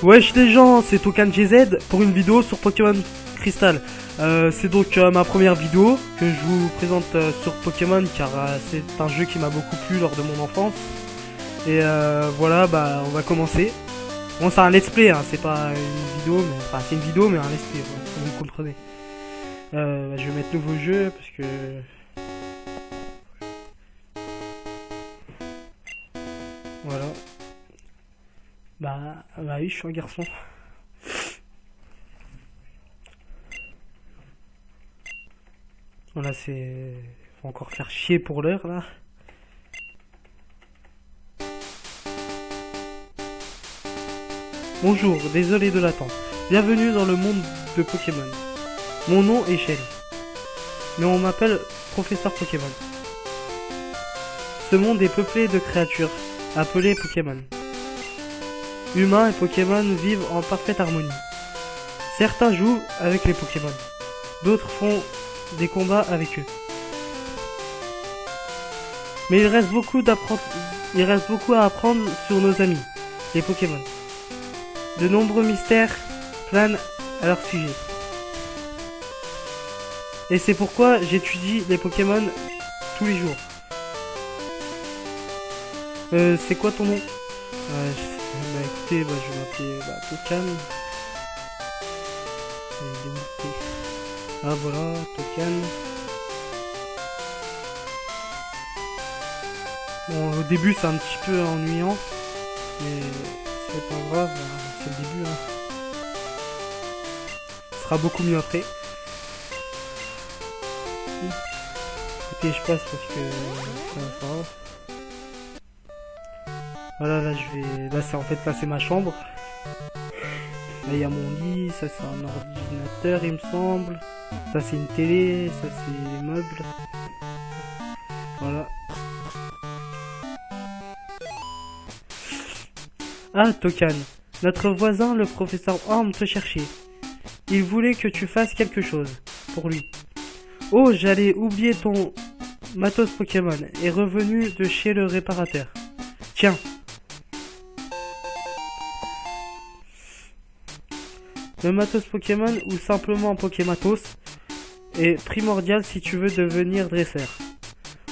Wesh les gens, c'est Tokan GZ pour une vidéo sur Pokémon Crystal. C'est donc ma première vidéo que je vous présente sur Pokémon car c'est un jeu qui m'a beaucoup plu lors de mon enfance. Et voilà, bah on va commencer. Bon, c'est un let's play, hein, c'est pas une vidéo, mais enfin c'est une vidéo mais un let's play, ouais, vous comprenez. Je vais mettre nouveau jeu parce que... Voilà. Bah oui, je suis un garçon. Voilà, c'est... Faut encore faire chier pour l'heure, là. Bonjour, désolé de l'attente. Bienvenue dans le monde de Pokémon. Mon nom est Shelly. Mais on m'appelle Professeur Pokémon. Ce monde est peuplé de créatures, appelées Pokémon. Humains et Pokémon vivent en parfaite harmonie. Certains jouent avec les Pokémon. D'autres font des combats avec eux. Mais il reste beaucoup à apprendre sur nos amis, les Pokémon. De nombreux mystères planent à leur sujet. Et c'est pourquoi j'étudie les Pokémon tous les jours. C'est quoi ton nom? Bah écoutez, je vais m'appeler Tokan. Ah voilà, Tokan. Bon, au début c'est un petit peu ennuyant, mais c'est pas grave, c'est le début. Hein. Ce sera beaucoup mieux après. Écoutez, je passe parce que ça va. Voilà, là c'est ma chambre. Là il y a mon lit, ça c'est un ordinateur il me semble. Ça c'est une télé, ça c'est les meubles. Voilà. Ah Tokan, notre voisin le professeur Orm te cherchait. Il voulait que tu fasses quelque chose pour lui. Oh, j'allais oublier ton matos Pokémon est revenu de chez le réparateur. Tiens. Le matos Pokémon, ou simplement Pokématos, est primordial si tu veux devenir dresseur.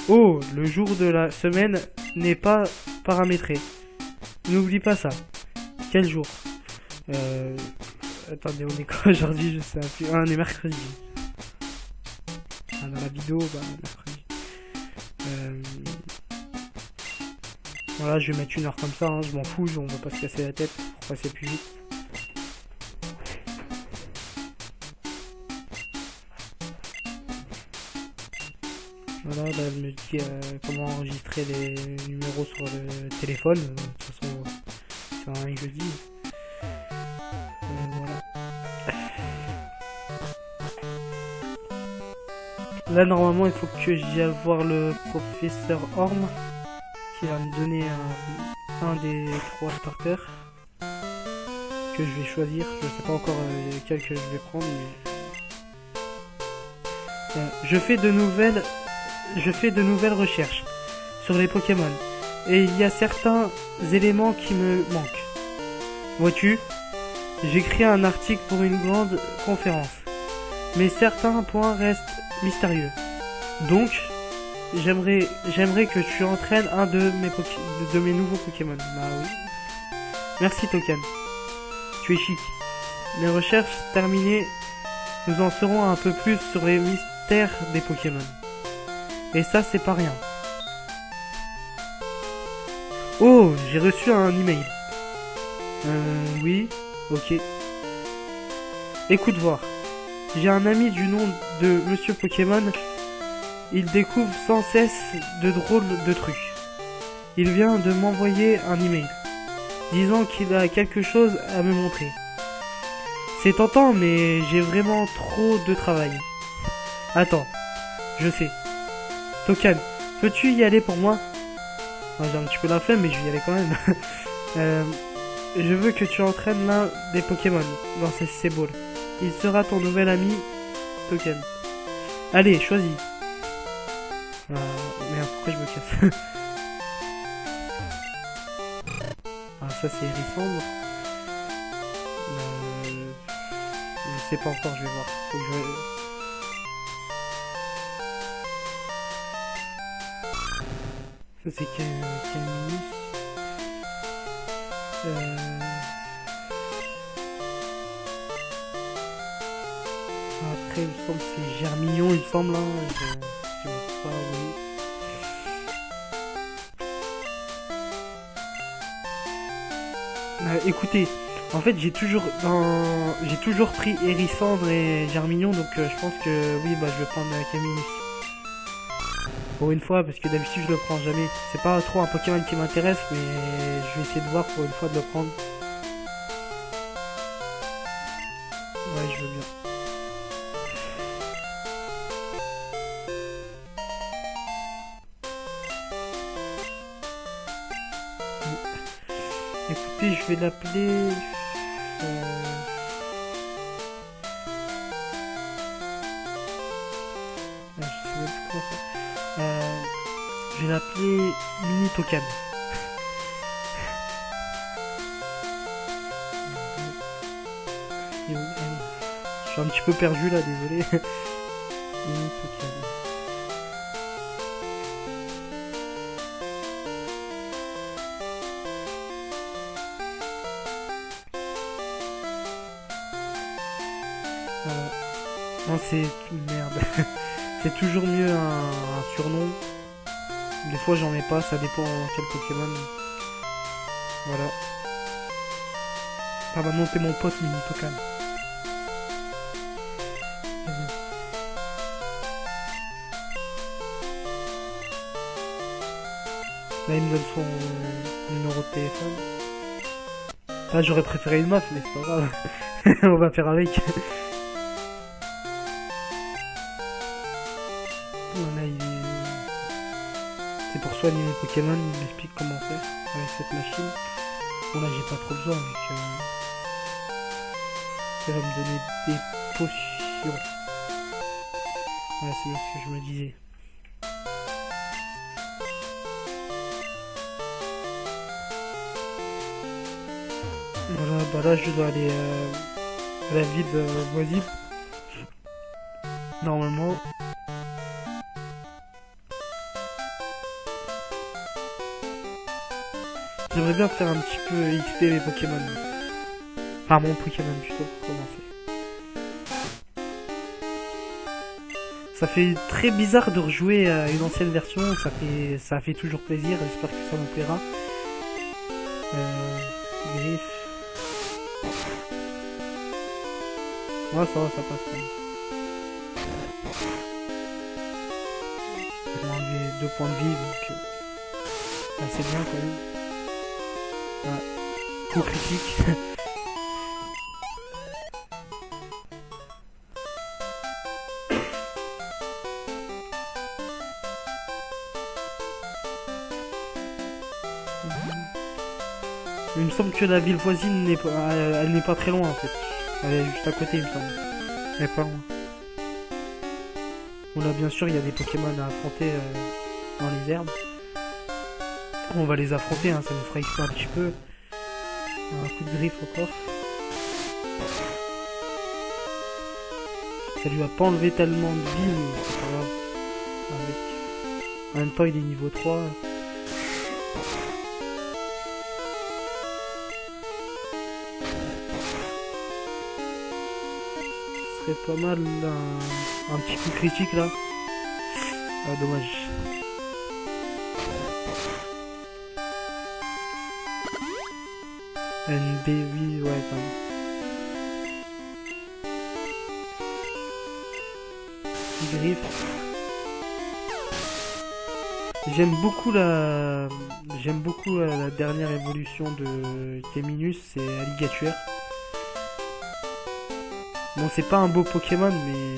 Oh, le jour de la semaine n'est pas paramétré. N'oublie pas ça. Quel jour? Attendez, on est quoi aujourd'hui? Je sais plus. Ah, on est mercredi. Ah, dans la vidéo, mercredi. Voilà, je vais mettre une heure comme ça, hein, je m'en fous, on va pas se casser la tête pour passer plus vite. Voilà, là elle me dit comment enregistrer les numéros sur le téléphone. De toute façon, c'est rien que je dis. Voilà. Là, normalement, il faut que j'y aille voir le professeur Orm qui va me donner un des 3 starters que je vais choisir. Je sais pas encore lequel que je vais prendre, mais je fais de nouvelles recherches sur les Pokémon et il y a certains éléments qui me manquent. Vois-tu, j'écris un article pour une grande conférence, mais certains points restent mystérieux. Donc, j'aimerais que tu entraînes un de mes nouveaux Pokémon. Bah oui. Merci Tokan. Tu es chic. Les recherches terminées, nous en saurons un peu plus sur les mystères des Pokémon. Et ça, c'est pas rien. Oh, j'ai reçu un email. Oui, ok. Écoute voir. J'ai un ami du nom de Monsieur Pokémon. Il découvre sans cesse de drôles de trucs. Il vient de m'envoyer un email, disant qu'il a quelque chose à me montrer. C'est tentant, mais j'ai vraiment trop de travail. Attends, je sais. Tokan, peux-tu y aller pour moi? J'ai un petit peu la flemme, mais je vais y aller quand même. Je veux que tu entraînes l'un des Pokémon dans ces C-Balls. Il sera ton nouvel ami, Tokan. Allez, choisis. Merde, pourquoi je me casse? Ah, ça c'est Hérissandre. sais pas encore, je vais voir. Faut que Ça c'est Caminus. Après, il me semble que c'est Germignon, il me semble. Hein. Je sais pas, oui. Écoutez, en fait j'ai toujours pris Hérissandre et Germignon, donc je pense que oui, bah je vais prendre Caminus. Pour une fois, parce que d'habitude je le prends jamais. C'est pas trop un Pokémon qui m'intéresse, mais je vais essayer de voir pour une fois de le prendre. Ouais, je veux bien. Écoutez, je vais l'appeler... je sais même plus comment faire. Je vais l'appeler Mini Tokan. Je suis un petit peu perdu là, désolé. Mini Tokan. Non, c'est... Merde. C'est toujours mieux un surnom. Des fois j'en ai pas, ça dépend quel Pokémon. Voilà. Ah bah non, t'es mon pote Mini Tokan. Là il me donne son numéro de téléphone. Ah, j'aurais préféré une meuf, mais c'est pas grave. On va faire avec. Voilà, c'est pour soigner les Pokémon, il m'explique comment faire avec cette machine. Bon là j'ai pas trop besoin, donc ça va me donner des potions. Voilà, c'est ce que je me disais. Voilà, bah là je dois aller à la ville voisine. Normalement. J'aimerais bien faire un petit peu XP mes Pokémon. Enfin mon Pokémon plutôt pour commencer. Ça fait très bizarre de rejouer à une ancienne version, ça fait toujours plaisir, j'espère que ça vous plaira. Griffe. Ouais, ça va, ça passe quand même. On va enlever 2 points de vie, donc c'est bien quand même. Ouais. Coup critique. Il me semble que la ville voisine n'est pas, elle n'est pas très loin en fait. Elle est juste à côté, il me semble. Elle est pas loin. Bon là bien sûr il y a des Pokémon à affronter dans les herbes. On va les affronter, hein, ça nous fera XP un petit peu. Un coup de griffe encore. Ça lui a pas enlevé tellement de vie, mais c'est pas grave. Avec... En même temps il est niveau 3. Ce serait pas mal un petit coup critique là. Ah dommage. NB, oui, ouais, quand même. Griffe. J'aime beaucoup la dernière évolution de Caminus, c'est Alligatuer. Bon, c'est pas un beau Pokémon, mais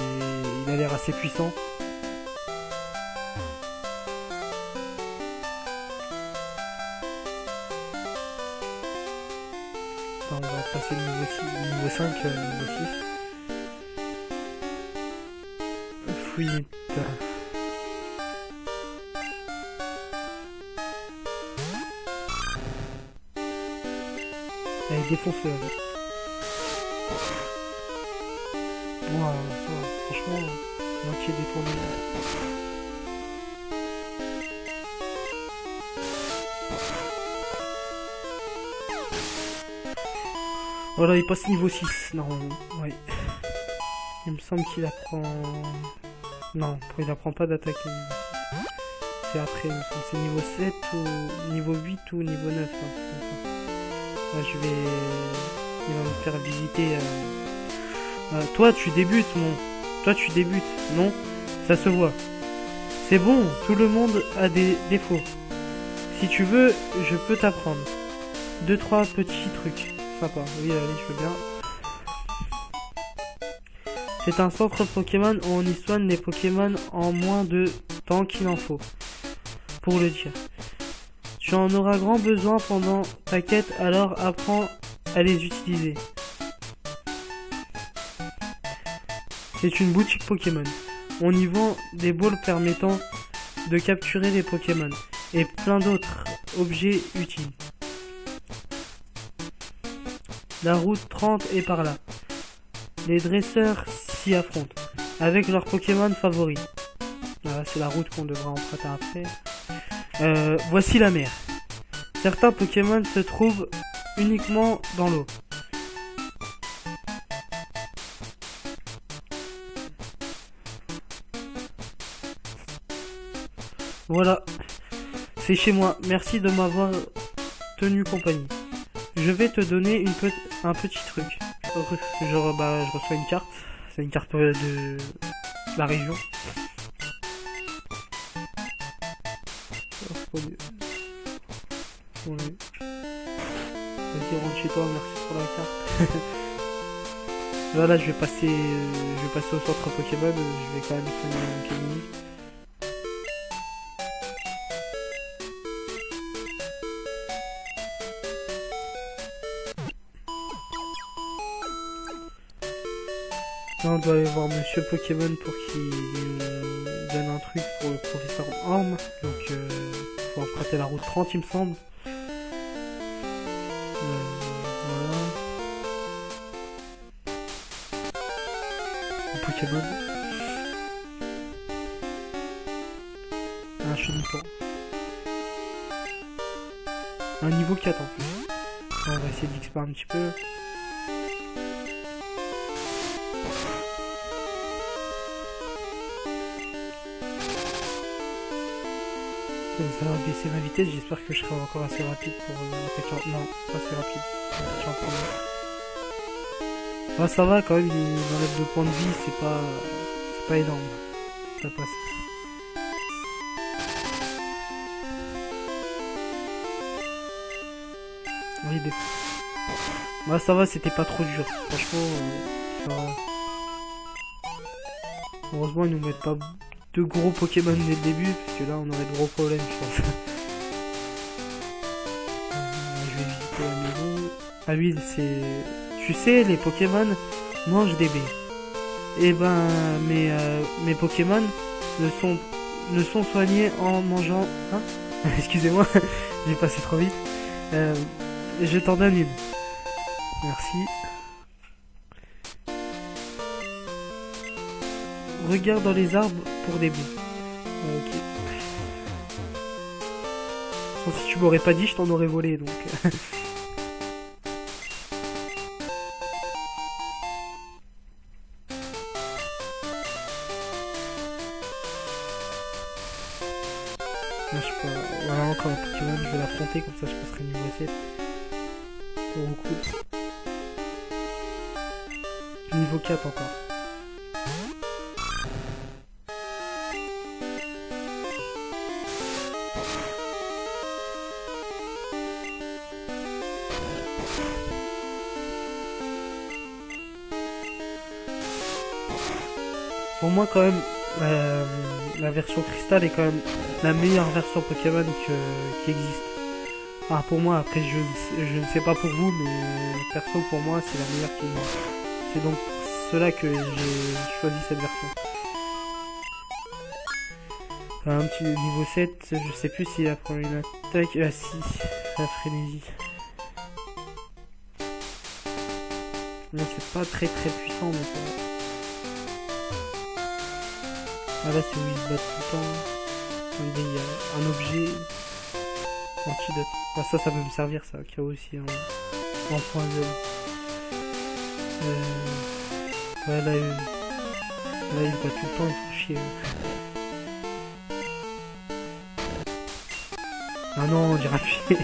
il a l'air assez puissant. On va passer le niveau 6, niveau 5, niveau 6. Fouillette. Elle est défoncée. Ouah, ça va, franchement, moitié détourné. Voilà, il passe niveau 6, normalement. Ouais. Il me semble qu'il apprend... Non, il apprend pas d'attaque. C'est après, il me semble. C'est niveau 7 ou niveau 8 ou niveau 9. Hein, là, je vais... Il va me faire visiter... toi, tu débutes, mon... Toi, tu débutes, non? Ça se voit. C'est bon, tout le monde a des défauts. Si tu veux, je peux t'apprendre. 2-3 petits trucs. Sympa. Oui, allez, je veux bien. C'est un centre Pokémon où on y soigne les Pokémon en moins de temps qu'il en faut. Pour le dire. Tu en auras grand besoin pendant ta quête, alors apprends à les utiliser. C'est une boutique Pokémon. On y vend des balls permettant de capturer les Pokémon et plein d'autres objets utiles. La route 30 est par là. Les dresseurs s'y affrontent avec leurs Pokémon favoris. Voilà, c'est la route qu'on devra emprunter après. Voici la mer. Certains Pokémon se trouvent uniquement dans l'eau. Voilà, c'est chez moi. Merci de m'avoir tenu compagnie. Je vais te donner un petit truc. Genre, je reçois une carte. C'est une carte de la région. Vas-y, rentre chez toi, merci pour la carte. Voilà, je vais passer au centre Pokémon. Je vais quand même soigner quelques minutes. Là, on doit aller voir Monsieur Pokémon pour qu'il nous donne un truc pour le professeur Orm. Donc, faut emprunter la route 30, il me semble. Voilà. Un Pokémon. Un Chenipan. Un niveau 4 en plus. On va essayer d'XP un petit peu. Ça va baisser ma vitesse, j'espère que je serai encore assez rapide pour attaquer. Non, pas assez rapide. Attaquer en premier. Ah, ça va quand même, il enlève 2 points de vie, c'est pas énorme. Ça passe. Oui, des fois. Ça va, c'était pas trop dur. Franchement, ça va. Heureusement, ils nous mettent pas de gros Pokémon dès le début, parce que là on aurait de gros problèmes, je pense. Je vais visiter la maison. Ah oui, c'est... Tu sais, les Pokémon mangent des baies. Et ben, mes Pokémon ne sont soignés en mangeant... Hein? Excusez-moi, j'ai passé trop vite. Je t'en donne une. Merci. Regarde dans les arbres pour des baies. Ok. Bon, si tu m'aurais pas dit, je t'en aurais volé, donc... Là, je peux... Voilà, encore un Pokémon, je vais l'affronter, comme ça je passerai niveau 7. Pour le coup. Niveau 4 encore. Pour moi, quand même, la version Cristal est quand même la meilleure version Pokémon qui existe. Ah, pour moi, après, je ne sais pas pour vous, mais perso, pour moi, c'est la meilleure qui existe. C'est donc pour cela que j'ai choisi cette version. Un petit niveau 7, je sais plus s'il apprend une attaque. Ah, si, la frénésie. Non, c'est pas très puissant, mais ça va. Ah là c'est où ils se battent tout le temps. Attendez, il y a un objet. Antidote. Ah ça peut me servir ça, qu'il y a aussi en point zone. Ouais là ils se battent tout le temps, ils font chier. Ah non, j'ai appuyé.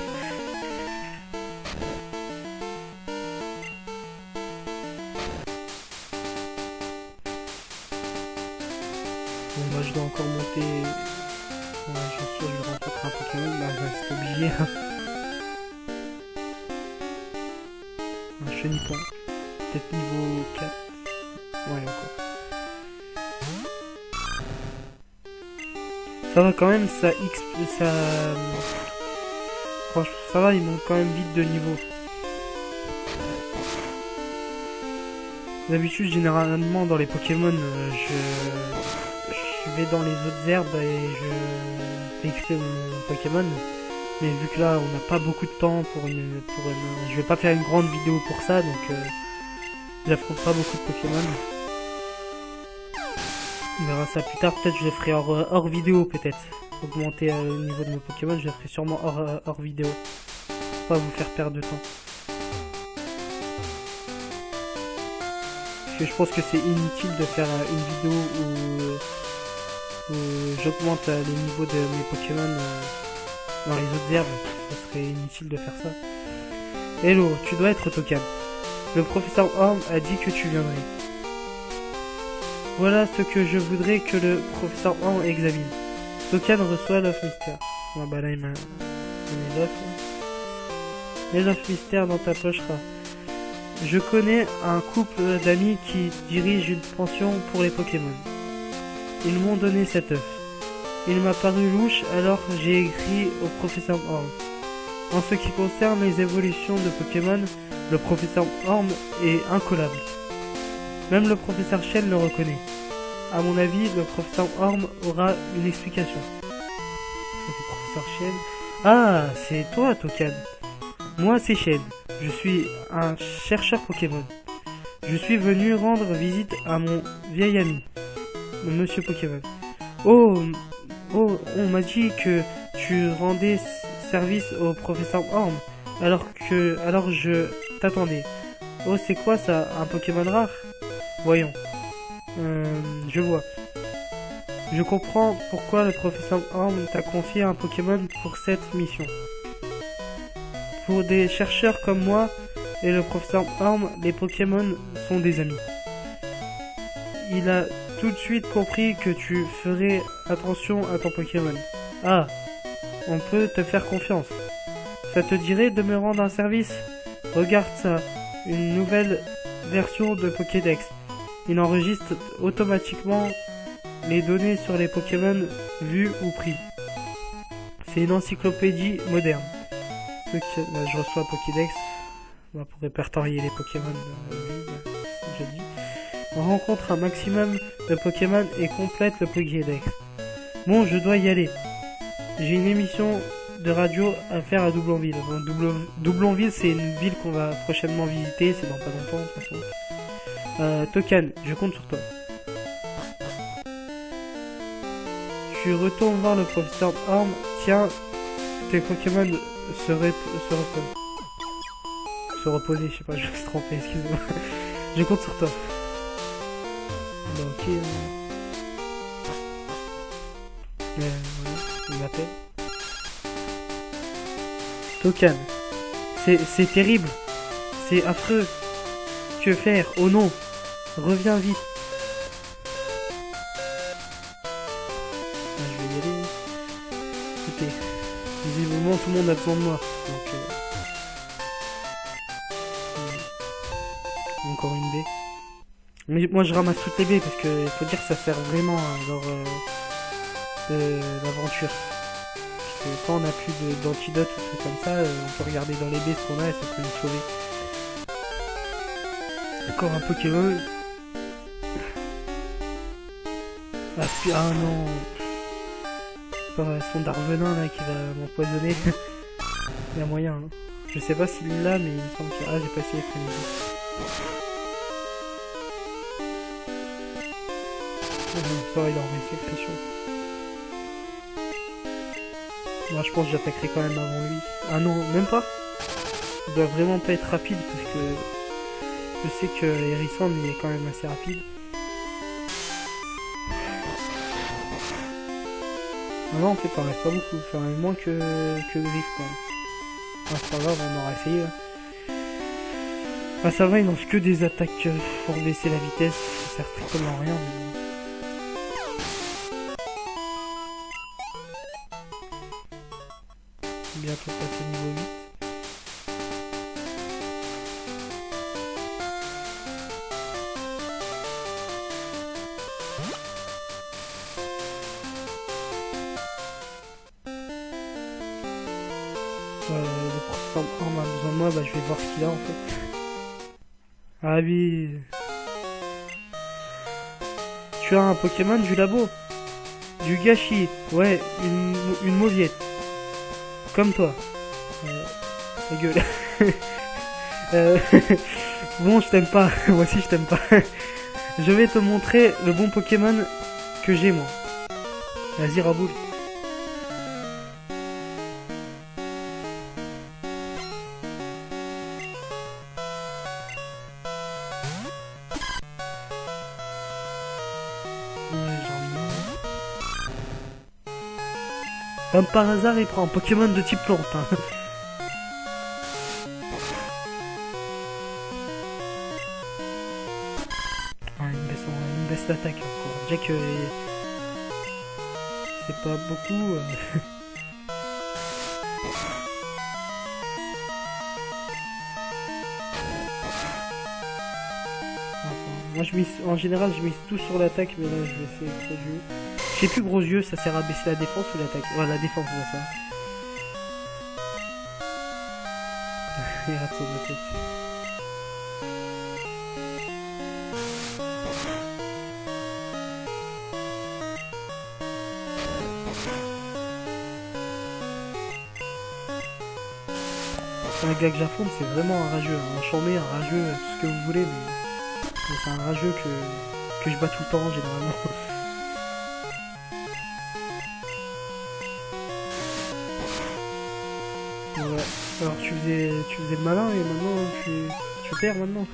Bon bah je dois encore monter. Ouais, je suis sûr que je rencontre un Pokémon, bah c'est obligé. Un Chenipan. Peut-être niveau 4. Ouais encore. Ça va quand même, ça franchement ça va, il monte quand même vite de niveau. D'habitude généralement dans les Pokémon je vais dans les autres herbes et je fais XP mon Pokémon. Mais vu que là on n'a pas beaucoup de temps je vais pas faire une grande vidéo pour ça, donc j'affronte pas beaucoup de Pokémon. On verra ça plus tard, peut-être je le ferai hors vidéo peut-être. Augmenter le niveau de mes Pokémon, je le ferai sûrement hors vidéo. Pour pas vous faire perdre de temps. Parce que je pense que c'est inutile de faire une vidéo où j'augmente les niveaux de mes Pokémon dans les autres herbes. Ce serait inutile de faire ça. Hello, tu dois être Tokan. Le professeur Orm a dit que tu viendrais. Voilà ce que je voudrais que le professeur Orm examine. Tokan reçoit l'œuf mystère. Ah bah là il m'a donné l'œuf. Mets l'œuf mystère dans ta poche rare. Je connais un couple d'amis qui dirige une pension pour les Pokémon. Ils m'ont donné cet œuf. Il m'a paru louche, alors j'ai écrit au professeur Orm. En ce qui concerne les évolutions de Pokémon, le professeur Orm est incollable. Même le professeur Chien le reconnaît. À mon avis, le professeur Orm aura une explication. C'est le professeur Chien. Ah, c'est toi, Tokan. Moi, c'est Chien. Je suis un chercheur Pokémon. Je suis venu rendre visite à mon vieil ami, Monsieur Pokémon. Oh, on m'a dit que tu rendais service au professeur Orm, alors je t'attendais. Oh, c'est quoi ça, un Pokémon rare? Voyons. Je vois. Je comprends pourquoi le professeur Orm t'a confié un Pokémon pour cette mission. Pour des chercheurs comme moi et le professeur Orm, les Pokémon sont des amis. Il a tout de suite compris que tu ferais attention à ton Pokémon. Ah, on peut te faire confiance. Ça te dirait de me rendre un service? Regarde ça, une nouvelle version de Pokédex. Il enregistre automatiquement les données sur les Pokémon vus ou pris. C'est une encyclopédie moderne. Là, je reçois Pokédex pour répertorier les Pokémon déjà dit. On rencontre un maximum de Pokémon et complète le Pokédex. Bon, je dois y aller. J'ai une émission de radio à faire à Doublonville. Doublonville, c'est une ville qu'on va prochainement visiter, c'est dans pas longtemps de toute façon. Tokan, je compte sur toi. Tu retournes voir le professeur Orm. Tiens, tes Pokémon se reposer, je sais pas, je vais se tromper, excuse-moi. Je compte sur toi. Bah, ok. Voilà, il m'appelle. Tokan. C'est terrible. C'est affreux. Que faire? Oh non. Reviens vite. Je vais y aller. Écoutez. Visiblement tout le monde a besoin de moi. Donc encore une baie. Mais moi je ramasse toutes les baies parce que il faut dire que ça sert vraiment lors de l'aventure. Parce que quand on n'a plus d'antidote ou trucs comme ça, on peut regarder dans les baies ce qu'on a et ça peut nous sauver. Encore un Pokémon. Ah non. Son Darvenin là qui va m'empoisonner. Il y a moyen. Hein. Je sais pas s'il l'a, mais il me semble que... Ah, j'ai pas essayé Ça va, il a envoyé ses pressions. Moi je pense que j'attaquerai quand même avant lui. Ah non, même pas. Il doit vraiment pas être rapide parce que je sais que Hérisson il est quand même assez rapide. Ah non, en fait ça enlève pas beaucoup, ça enlève moins que Griff quoi. Ah, c'est pas grave, on aura essayé là. Ah ça va, il lance que des attaques pour baisser la vitesse, ça sert strictement à rien. Mais bon. Bientôt passer niveau 8. Le professeur Orm a besoin de moi, bah je vais voir ce qu'il a en fait. Ah oui. Tu as un Pokémon du labo. Du gâchis. Ouais, une mauviette. Comme toi. Ta gueule. Bon, je t'aime pas. Moi aussi, je t'aime pas. Je vais te montrer le bon Pokémon que j'ai, moi. Vas-y, Raboul. Comme par hasard, il prend un Pokémon de type plante. Hein. Une baisse d'attaque encore. Déjà que c'est pas beaucoup. Moi, en général, je mise tout sur l'attaque, mais là, je vais essayer de gros yeux. Je sais plus gros yeux, ça sert à baisser la défense ou l'attaque. Ouais, la défense, c'est ça. Il rate son attaque. Un Gagjaphone, c'est vraiment un rageux, un chambé, un rageux, tout ce que vous voulez, mais c'est un rageux que je bats tout le temps, généralement. Ouais. Alors tu faisais le malin et maintenant tu perds maintenant.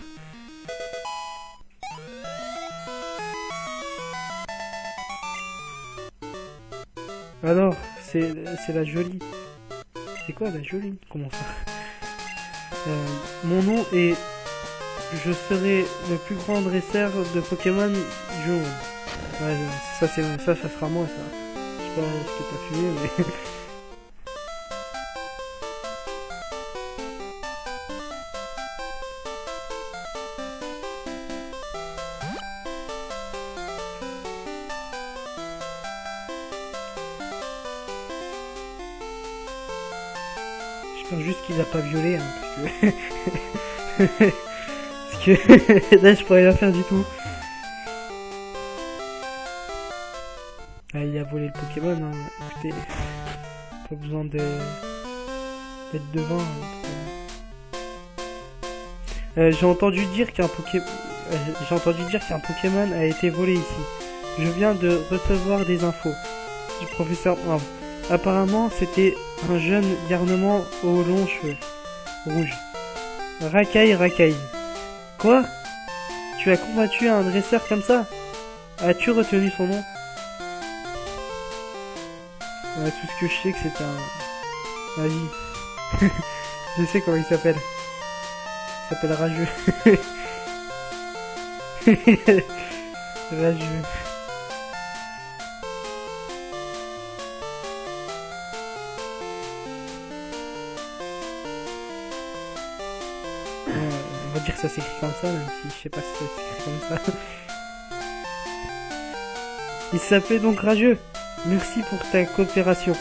Alors, c'est la jolie. C'est quoi la jolie? Comment ça? Mon nom est... Je serai le plus grand dresseur de Pokémon du monde. Ouais, ça sera moi ça. Je sais pas ce que t'as fumé mais... J'espère juste qu'il a pas violé, hein, parce que... parce que là je pourrais rien faire du tout. Ah, il a volé le Pokémon, hein. Écoutez, pas besoin d'être devant. J'ai entendu dire qu'un Pokémon a été volé ici. Je viens de recevoir des infos du professeur Orm. Apparemment, c'était un jeune garnement aux longs cheveux rouges. Racaille. Quoi? Tu as combattu un dresseur comme ça? As-tu retenu son nom? Ouais, tout ce que je sais que c'est un... Vas-y. Je sais comment il s'appelle. Il s'appelle Rageux. Rageux. On va dire que ça s'écrit comme ça, même si je sais pas si ça s'écrit comme ça. Il s'appelait donc Rageux. Merci pour ta coopération.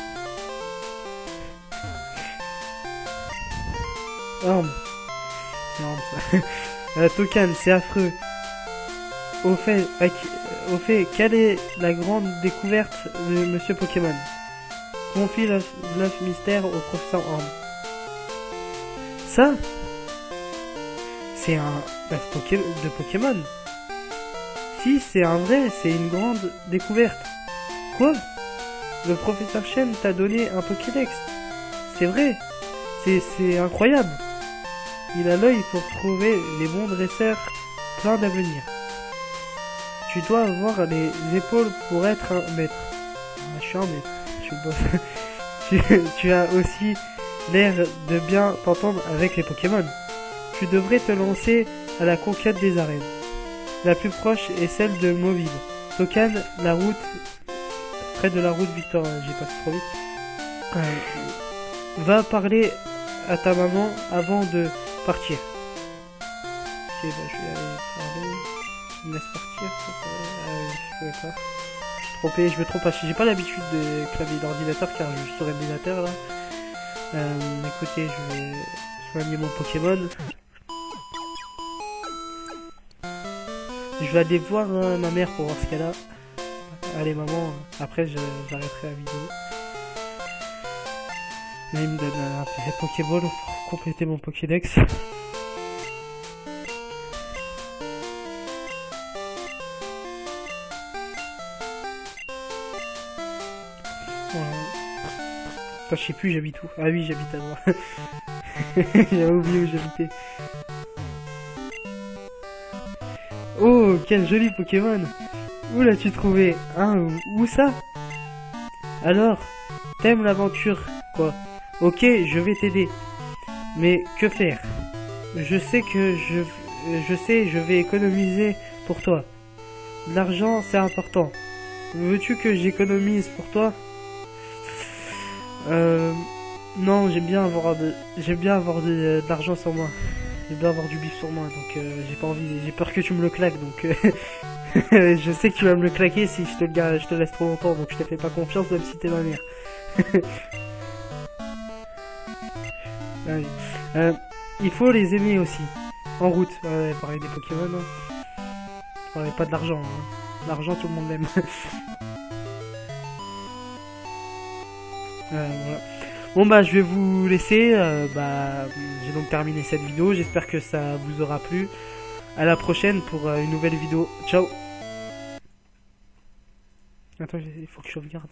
Orm. C'est Orm ça. Tokan, c'est affreux. Au fait, quelle est la grande découverte de Monsieur Pokémon? Confie l'œuf mystère au professeur Orm. Ça? C'est un œuf de Pokémon. Si, c'est un vrai, c'est une grande découverte. Quoi? Le professeur Chen t'a donné un Pokédex. C'est vrai. C'est incroyable. Il a l'œil pour trouver les bons dresseurs plein d'avenir. Tu dois avoir les épaules pour être un maître. Ah, je suis un maître. Je suis le boss. tu as aussi l'air de bien t'entendre avec les Pokémon. Tu devrais te lancer à la conquête des arènes. La plus proche est celle de Mauville. Tokan, la route près de la route Victor. J'ai passé trop vite. Va parler à ta maman avant de partir. Ok, bah, je vais aller parler. Je me laisse partir. Je pouvais pas. Je suis trompé, je me trompe pas. J'ai pas l'habitude de clavier d'ordinateur car je suis sur ordinateur là. Écoutez, je vais soigner mon Pokémon. Je vais aller voir ma mère pour voir ce qu'elle a. Allez maman, après j'arrêterai la vidéo. Là il me donne un Pokéball pour compléter mon Pokédex. Voilà. Enfin, je sais plus j'habite où. Ah oui, j'habite à moi. J'avais oublié où j'habitais. Oh, quel joli Pokémon! Où l'as-tu trouvé? Hein, où ça? Alors, t'aimes l'aventure, quoi? Ok, je vais t'aider. Mais que faire? Je sais, je vais économiser pour toi. L'argent, c'est important. Veux-tu que j'économise pour toi? Non, j'aime bien avoir de l'argent sur moi. J'aime bien avoir du bif sur moi, donc j'ai pas envie, j'ai peur que tu me le claques, donc je sais que tu vas me le claquer si je te laisse trop longtemps, donc je te fais pas confiance même si t'es ma mère. Allez. Il faut les aimer aussi. En route. Ouais, parler des Pokémon. Hein. Je parlais pas de l'argent. Hein. L'argent, tout le monde l'aime. Voilà. Bon bah je vais vous laisser. J'ai donc terminé cette vidéo. J'espère que ça vous aura plu. À la prochaine pour une nouvelle vidéo. Ciao. Attends, il faut que je sauvegarde.